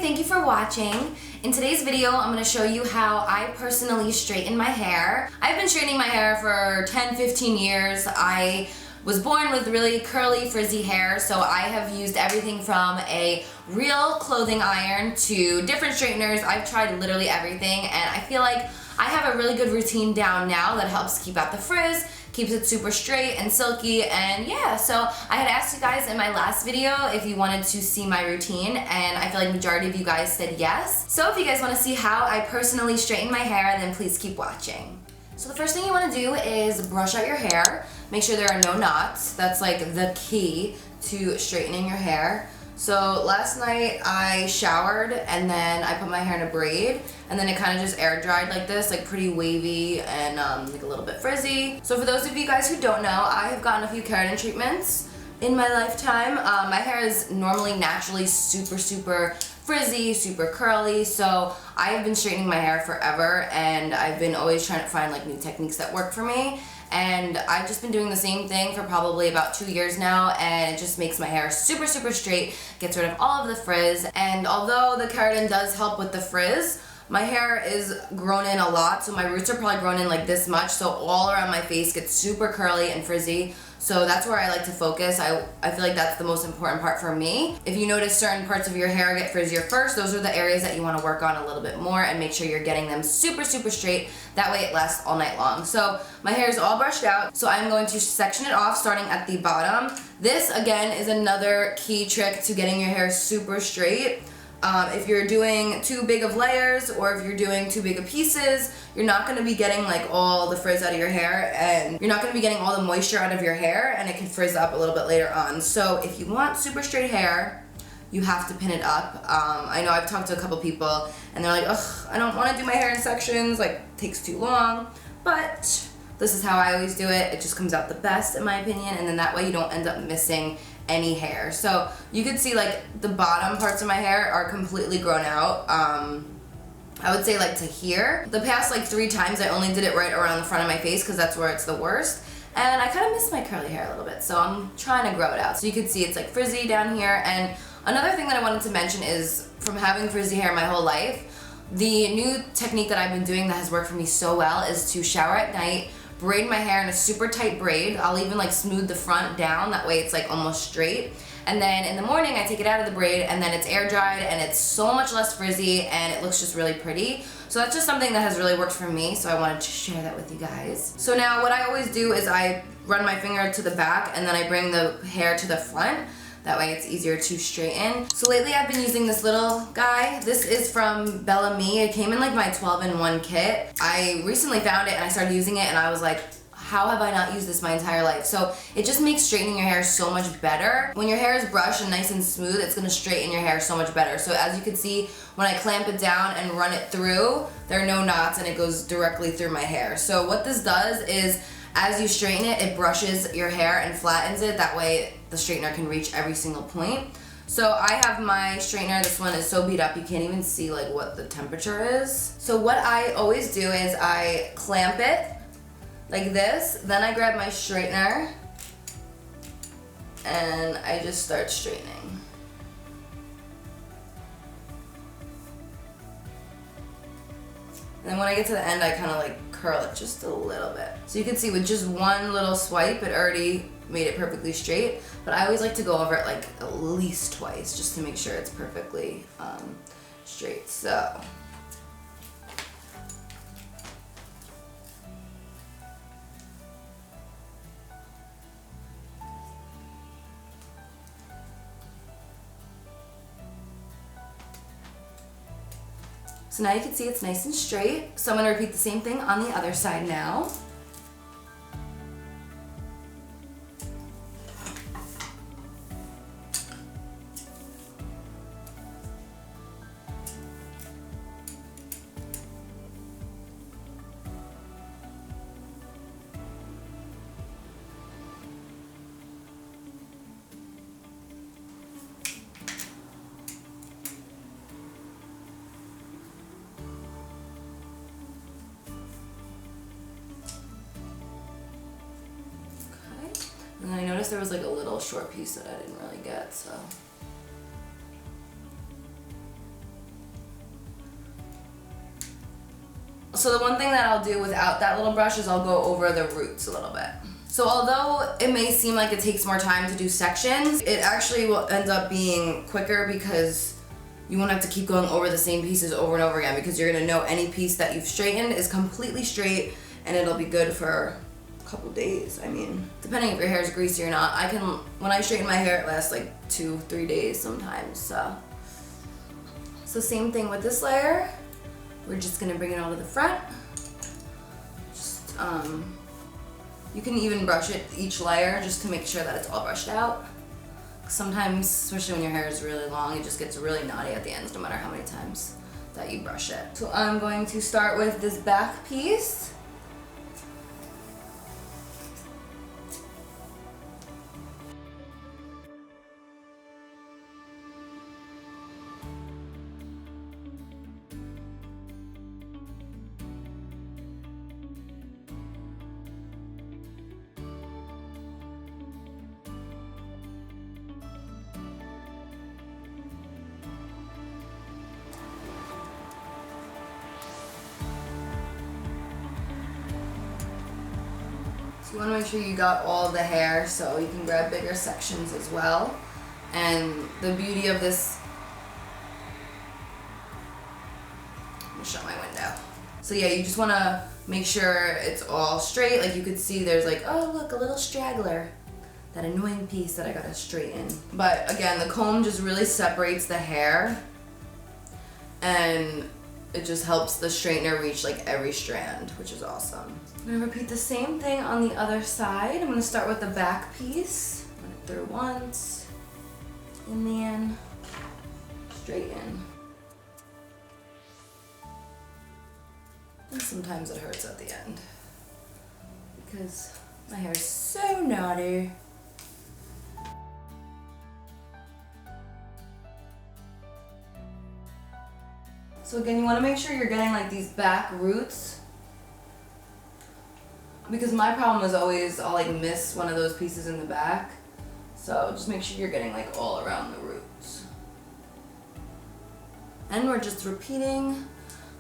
thank you for watching. In today's video, I'm going to show you how I personally straighten my hair. I've been straightening my hair for 10-15 years. I was born with really curly, frizzy hair, so I have used everything from a real clothing iron to different straighteners. I've tried literally everything, and I feel like I have a really good routine down now that helps keep out the frizz, keeps it super straight and silky, and yeah, so I had asked you guys in my last video if you wanted to see my routine, and I feel like majority of you guys said yes. So if you guys want to see how I personally straighten my hair, then please keep watching. So the first thing you want to do is brush out your hair. Make sure there are no knots. That's like the key to straightening your hair. So last night I showered and then I put my hair in a braid, and then it kind of just air dried like this, like pretty wavy and like a little bit frizzy. So for those of you guys who don't know, I have gotten a few keratin treatments in my lifetime. My hair is normally naturally super frizzy, super curly, so I have been straightening my hair forever, and I've been always trying to find like new techniques that work for me. And I've just been doing the same thing for probably about 2 years now, and it just makes my hair super straight, gets rid of all of the frizz. And although the keratin does help with the frizz, my hair is grown in a lot, so my roots are probably grown in like this much, so all around my face gets super curly and frizzy. So that's where I like to focus. I feel like that's the most important part for me. If you notice certain parts of your hair get frizzier first, those are the areas that you want to work on a little bit more and make sure you're getting them super straight. That way it lasts all night long. So my hair is all brushed out, so I'm going to section it off starting at the bottom. This again is another key trick to getting your hair super straight. If you're doing too big of layers, or if you're doing too big of pieces, you're not going to be getting like all the frizz out of your hair, and you're not going to be getting all the moisture out of your hair, and it can frizz up a little bit later on. So if you want super straight hair, you have to pin it up. I know I've talked to a couple people and they're like, ugh, I don't want to do my hair in sections, like it takes too long, but this is how I always do it. It just comes out the best in my opinion, and then that way you don't end up missing any hair. So you could see like the bottom parts of my hair are completely grown out. I would say like to here. The past like 3 times I only did it right around the front of my face because that's where it's the worst. And I kind of miss my curly hair a little bit, so I'm trying to grow it out. So you can see it's like frizzy down here. And another thing that I wanted to mention is, from having frizzy hair my whole life, the new technique that I've been doing that has worked for me so well is to shower at night, braid my hair in a super tight braid. I'll even like smooth the front down, that way it's like almost straight. And then in the morning I take it out of the braid, and then it's air dried and it's so much less frizzy and it looks just really pretty. So that's just something that has really worked for me, so I wanted to share that with you guys. So now what I always do is I run my finger to the back and then I bring the hair to the front. That way it's easier to straighten. So lately I've been using this little guy. This is from Bella Me. It came in like my 12-in-1 kit. I recently found it and I started using it, and I was like, how have I not used this my entire life? So it just makes straightening your hair so much better. When your hair is brushed and nice and smooth, it's gonna straighten your hair so much better. So as you can see, when I clamp it down and run it through, there are no knots and it goes directly through my hair. So what this does is, as you straighten it, it brushes your hair and flattens it. That way the straightener can reach every single point. So I have my straightener. This one is so beat up you can't even see like what the temperature is. So what I always do is I clamp it like this, then I grab my straightener and I just start straightening. And then when I get to the end, I kind of like curl it just a little bit. So you can see with just one little swipe, it already made it perfectly straight. But I always like to go over it like at least twice just to make sure it's perfectly straight. So now you can see it's nice and straight. So I'm going to repeat the same thing on the other side now. And then I noticed there was like a little short piece that I didn't really get, so. So the one thing that I'll do without that little brush is I'll go over the roots a little bit. So although it may seem like it takes more time to do sections, it actually will end up being quicker because you won't have to keep going over the same pieces over and over again, because you're gonna know any piece that you've straightened is completely straight and it'll be good for a couple days. I mean, depending if your hair is greasy or not. When I straighten my hair, it lasts like 2-3 days sometimes, so. So same thing with this layer. We're just gonna bring it all to the front. Just, you can even brush it each layer just to make sure that it's all brushed out. Sometimes, especially when your hair is really long, it just gets really knotty at the ends no matter how many times that you brush it. So I'm going to start with this back piece. You want to make sure you got all the hair so you can grab bigger sections as well. And the beauty of this, let me shut my window. So yeah, you just want to make sure it's all straight. Like you could see there's like, oh look, a little straggler. That annoying piece that I gotta straighten. But again, the comb just really separates the hair and it just helps the straightener reach like every strand, which is awesome. I'm gonna repeat the same thing on the other side. I'm gonna start with the back piece. Run it through once, and then straighten. And sometimes it hurts at the end because my hair is so knotty. So again, you want to make sure you're getting like these back roots, because my problem is always I'll like miss one of those pieces in the back. So just make sure you're getting like all around the roots. And we're just repeating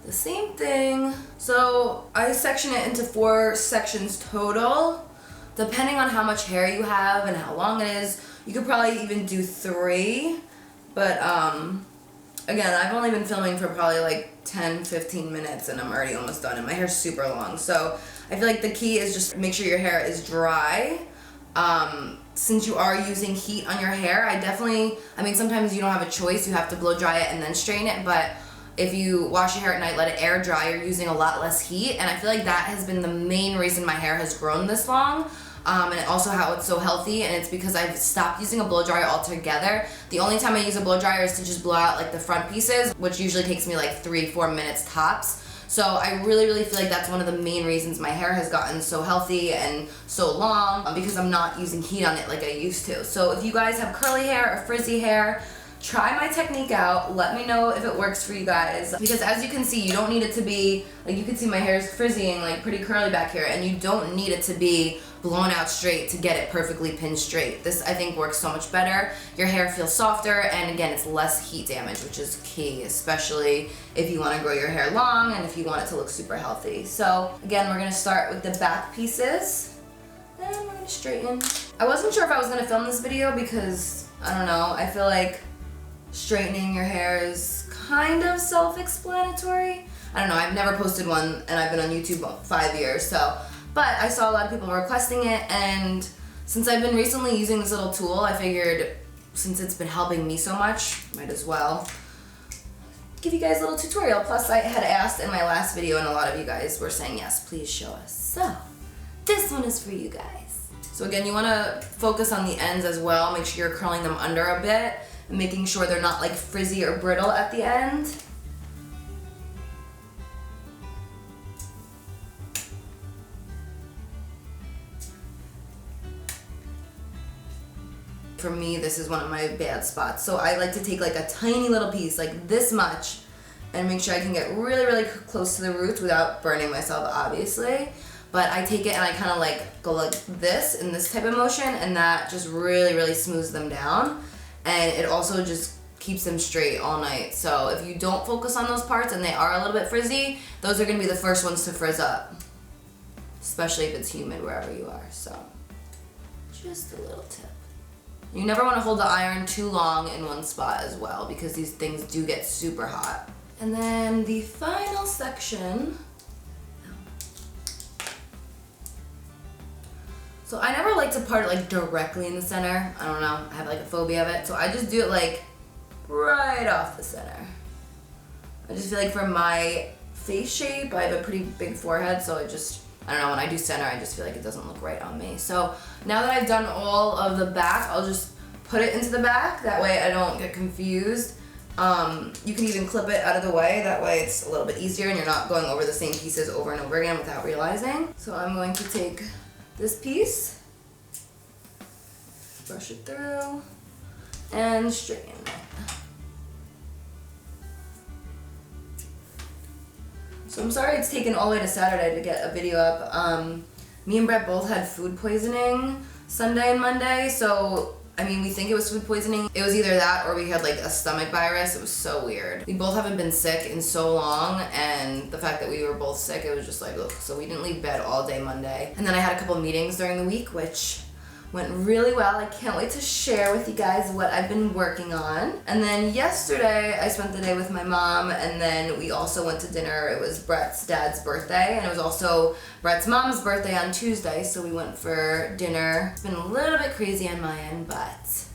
the same thing. So I section it into 4 sections total. Depending on how much hair you have and how long it is, you could probably even do 3. But again, I've only been filming for probably like 10-15 minutes and I'm already almost done, and my hair's super long. So I feel like the key is just make sure your hair is dry. Since you are using heat on your hair, I mean sometimes you don't have a choice, you have to blow dry it and then straighten it, but if you wash your hair at night, let it air dry, you're using a lot less heat, and I feel like that has been the main reason my hair has grown this long. And also how it's so healthy, and it's because I've stopped using a blow dryer altogether. The only time I use a blow dryer is to just blow out like the front pieces, which usually takes me like 3-4 minutes tops. So I really feel like that's one of the main reasons my hair has gotten so healthy and so long, because I'm not using heat on it like I used to. So if you guys have curly hair or frizzy hair, try my technique out. Let me know if it works for you guys, because as you can see, you don't need it to be, like you can see my hair is frizzy and like pretty curly back here, and you don't need it to be blown out straight to get it perfectly pinned straight. This I think works so much better. Your hair feels softer, and again, it's less heat damage, which is key, especially if you want to grow your hair long and if you want it to look super healthy. So again, we're going to start with the back pieces, and we're going to straighten. I wasn't sure if I was going to film this video because, I don't know, I feel like straightening your hair is kind of self-explanatory. I don't know, I've never posted one and I've been on YouTube 5 years, so. But I saw a lot of people requesting it, and since I've been recently using this little tool, I figured since it's been helping me so much, might as well give you guys a little tutorial. Plus I had asked in my last video and a lot of you guys were saying yes, please show us. So this one is for you guys. So again, you want to focus on the ends as well. Make sure you're curling them under a bit and making sure they're not like frizzy or brittle at the end. For me, this is one of my bad spots. So I like to take like a tiny little piece, like this much, and make sure I can get really close to the roots without burning myself, obviously. But I take it and I kind of like go like this in this type of motion, and that just really smooths them down. And it also just keeps them straight all night. So if you don't focus on those parts and they are a little bit frizzy, those are gonna be the first ones to frizz up, especially if it's humid wherever you are. So just a little tip. You never want to hold the iron too long in one spot as well, because these things do get super hot. And then the final section. So I never like to part it like directly in the center. I don't know, I have like a phobia of it. So I just do it like right off the center. I just feel like for my face shape, I have a pretty big forehead, so I don't know, when I do center, I just feel like it doesn't look right on me. So now that I've done all of the back, I'll just put it into the back. That way I don't get confused. You can even clip it out of the way. That way it's a little bit easier and you're not going over the same pieces over and over again without realizing. So I'm going to take this piece, brush it through, and straighten it. So I'm sorry it's taken all the way to Saturday to get a video up. Me and Brett both had food poisoning Sunday and Monday, so I mean, we think it was food poisoning. It was either that or we had like a stomach virus. It was so weird. We both haven't been sick in so long, and the fact that we were both sick, it was just like, ugh. So we didn't leave bed all day Monday. And then I had a couple meetings during the week, which went really well. I can't wait to share with you guys what I've been working on. And then yesterday, I spent the day with my mom, and then we also went to dinner. It was Brett's dad's birthday, and it was also Brett's mom's birthday on Tuesday, so we went for dinner. It's been a little bit crazy on my end, but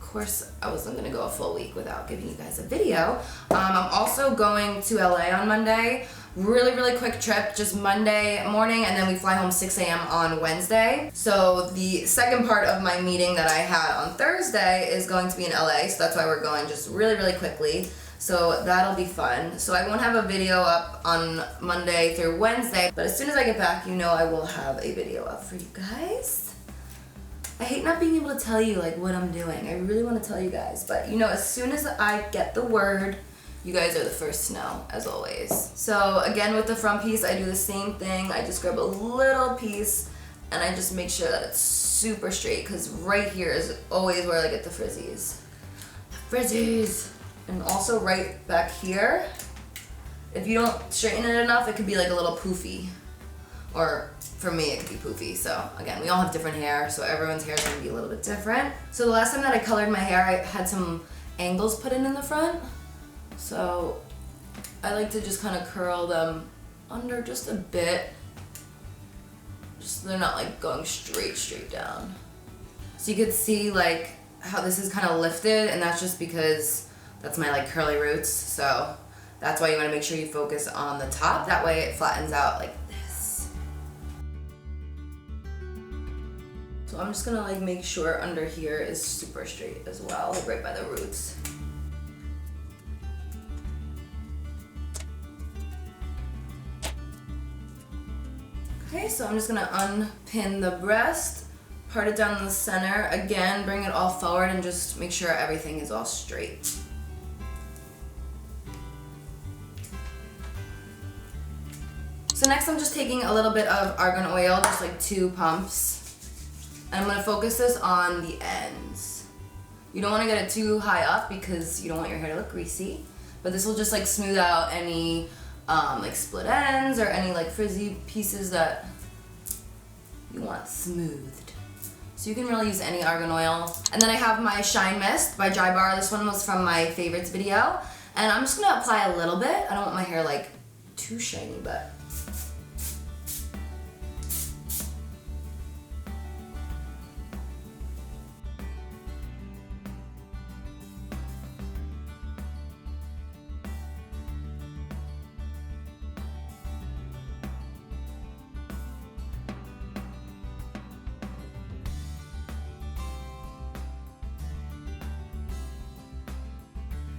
of course, I wasn't gonna go a full week without giving you guys a video. I'm also going to LA on Monday. Really quick trip, just Monday morning, and then we fly home 6 a.m. on Wednesday. So the second part of my meeting that I had on Thursday is going to be in LA, so that's why we're going just really quickly. So that'll be fun. So I won't have a video up on Monday through Wednesday, but as soon as I get back, you know I will have a video up for you guys. I hate not being able to tell you like what I'm doing. I really want to tell you guys, but you know, as soon as I get the word, you guys are the first to know, as always. So again, with the front piece, I do the same thing. I just grab a little piece and I just make sure that it's super straight, because right here is always where I get the frizzies. The frizzies! And also right back here, if you don't straighten it enough, it could be like a little poofy. Or for me, it could be poofy. So again, we all have different hair, so everyone's hair is gonna be a little bit different. So the last time that I colored my hair, I had some angles put in the front. So I like to just kind of curl them under just a bit, just so they're not like going straight down. So you could see like how this is kind of lifted, and that's just because that's my like curly roots. So that's why you want to make sure you focus on the top. That way it flattens out like this. So I'm just gonna like make sure under here is super straight as well, like right by the roots. Okay, so I'm just gonna unpin the breast, part it down in the center. Again, bring it all forward and just make sure everything is all straight. So next I'm just taking a little bit of argan oil, just like 2 pumps. And I'm gonna focus this on the ends. You don't wanna get it too high up because you don't want your hair to look greasy, but this will just like smooth out any like split ends or any like frizzy pieces that you want smoothed. So you can really use any argan oil. And then I have my Shine Mist by Dry Bar. This one was from my favorites video. And I'm just gonna apply a little bit. I don't want my hair like too shiny, but.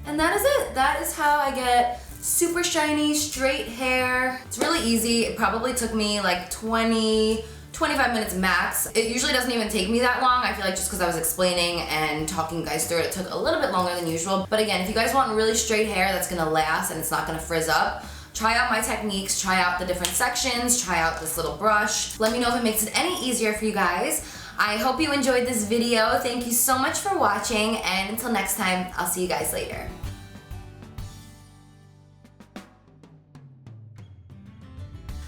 And that is it. That is how I get super shiny, straight hair. It's really easy. It probably took me like 20, 25 minutes max. It usually doesn't even take me that long. I feel like just because I was explaining and talking you guys through it, it took a little bit longer than usual. But again, if you guys want really straight hair that's gonna last and it's not gonna frizz up, try out my techniques, try out the different sections, try out this little brush. Let me know if it makes it any easier for you guys. I hope you enjoyed this video. Thank you so much for watching, and until next time, I'll see you guys later.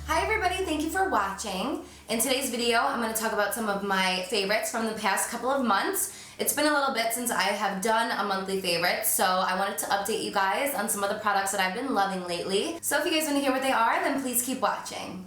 Hi everybody, thank you for watching. In today's video, I'm going to talk about some of my favorites from the past couple of months. It's been a little bit since I have done a monthly favorite, so I wanted to update you guys on some of the products that I've been loving lately. So if you guys want to hear what they are, then please keep watching.